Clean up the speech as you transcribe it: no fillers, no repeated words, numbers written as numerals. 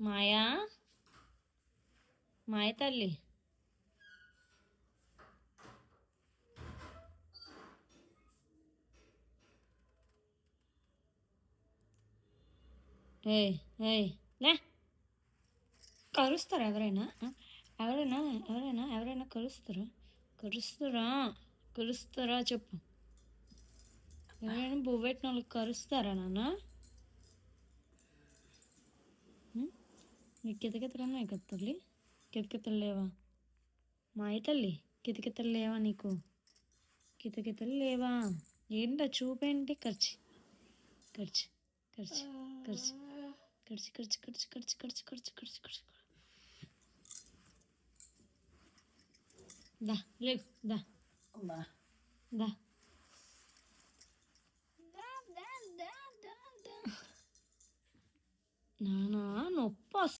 మాయా మాయ తల్లి ఏయ్ ఏయ్ లే కరుస్తారా ఎవరైనా ఎవరైనా ఎవరైనా ఎవరైనా కరుస్తారా కరుస్తారా కరుస్తారా చెప్పు ఎవరైనా బొవ్వెట్టిన వాళ్ళకి కరుస్తారా నాన్న నీకు కితకితలు ఉన్నాయి కదా తల్లి కితకితలు లేవా మాయ తల్లి కితకితలు లేవా నీకు కితకితలు లేవా ఏంటో చూపేంటి ఖర్చు ఖర్చు ఖర్చు ఖర్చు ఖర్చు ఖర్చు ఖర్చు ఖర్చు ఖర్చు ఖర్చు ఖర్చు ఖర్చు దా లేవు దా దా నానా నొప్పి